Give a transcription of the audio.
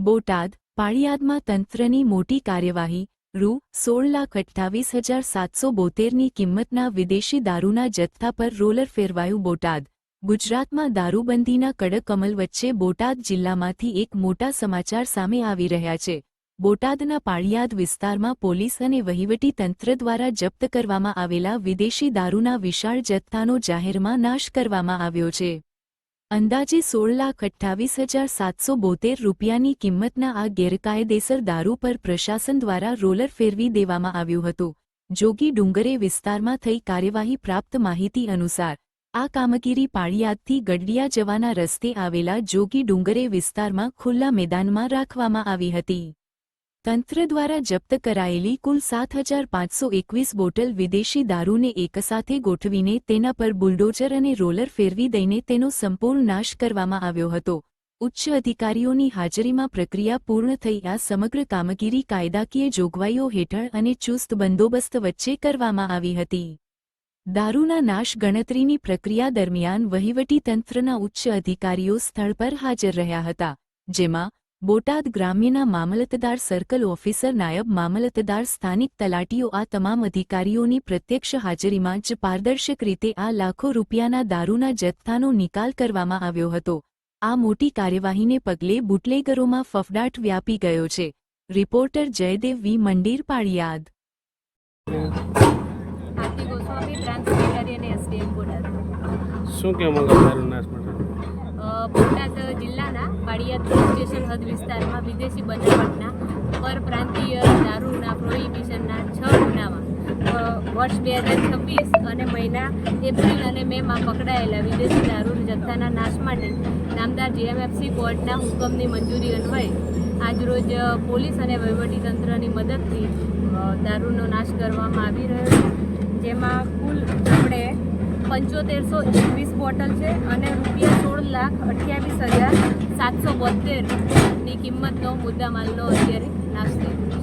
બોટાદ પાળિયાદમાં તંત્રની મોટી કાર્યવાહી રૂ 16,28,772ની કિંમતના વિદેશી દારૂના જથ્થા પર રોલર ફેરવાયું બોટાદ ગુજરાતમાં દારૂબંધીના કડક અમલ વચ્ચે બોટાદ જિલ્લામાંથી એક મોટા સમાચાર સામે આવી રહ્યા છે। બોટાદના પાળિયાદ વિસ્તારમાં પોલીસ અને વહીવટી તંત્ર દ્વારા જપ્ત કરવામાં આવેલા વિદેશી દારૂના વિશાળ જથ્થાનો જાહેરમાં નાશ કરવામાં આવ્યો છે। અંદાજે 16,28,772 રૂપિયાની કિંમતના આ ગેરકાયદેસર દારૂ પર પ્રશાસન દ્વારા રોલર ફેરવી દેવામાં આવ્યું હતું। જોગી ડુંગરે વિસ્તારમાં થઈ કાર્યવાહી પ્રાપ્ત માહિતી અનુસાર આ કામગીરી પાળિયાદથી ગડડિયા જવાના રસ્તે આવેલા જોગી ડુંગરે વિસ્તારમાં ખુલ્લા મેદાનમાં રાખવામાં આવી હતી। તંત્ર દ્વારા જપ્ત કરાયેલી કુલ 7,521 બોટલ વિદેશી દારૂને એકસાથે ગોઠવીને તેના પર બુલડોઝર અને રોલર ફેરવી દઈને તેનો સંપૂર્ણ નાશ કરવામાં આવ્યો હતો। ઉચ્ચ અધિકારીઓની હાજરીમાં પ્રક્રિયા પૂર્ણ થઈ આ સમગ્ર કામગીરી કાયદાકીય જોગવાઈઓ હેઠળ અને ચુસ્ત બંદોબસ્ત વચ્ચે કરવામાં આવી હતી। દારૂના નાશ ગણતરીની પ્રક્રિયા દરમિયાન વહીવટીતંત્રના ઉચ્ચ અધિકારીઓ સ્થળ પર હાજર રહ્યા હતા, જેમાં બોટાદ ગ્રામ્યના મામલતદાર, સર્કલ ઓફિસર, નાયબ મામલતદાર, સ્થાનિક તલાટીઓ આ તમામ અધિકારીઓની પ્રત્યક્ષ હાજરીમાં જ પારદર્શક રીતે આ લાખો રૂપિયાના દારૂના જથ્થાનો નિકાલ કરવામાં આવ્યો હતો। આ મોટી કાર્યવાહીને પગલે બુટલેગરોમાં ફફડાટ વ્યાપી ગયો છે। રિપોર્ટર જયદેવ વી, મંડીર, પાળિયાદ। બોટાદ જિલ્લાના પાળિયાદ સ્ટેશન હદ વિસ્તારમાં વિદેશી બનાવટના પરપ્રાંતીય દારૂના પ્રોહિબિશનના 6 ગુનામાં વર્ષ 2026 અને મહિના એપ્રિલ અને મેમાં પકડાયેલા વિદેશી દારૂ જથ્થાના નાશ માટે નામદાર જીએમએફસી કોર્ટના હુકમની મંજૂરી અન્વયે આજરોજ પોલીસ અને વહીવટીતંત્રની મદદથી દારૂનો નાશ કરવામાં આવી રહ્યો છે, જેમાં કુલ આપણે 7521 બોટલ છે અને ₹16,28,772ની કિંમતનો મુદ્દામાલનો અત્યારે નાશ થયો છે।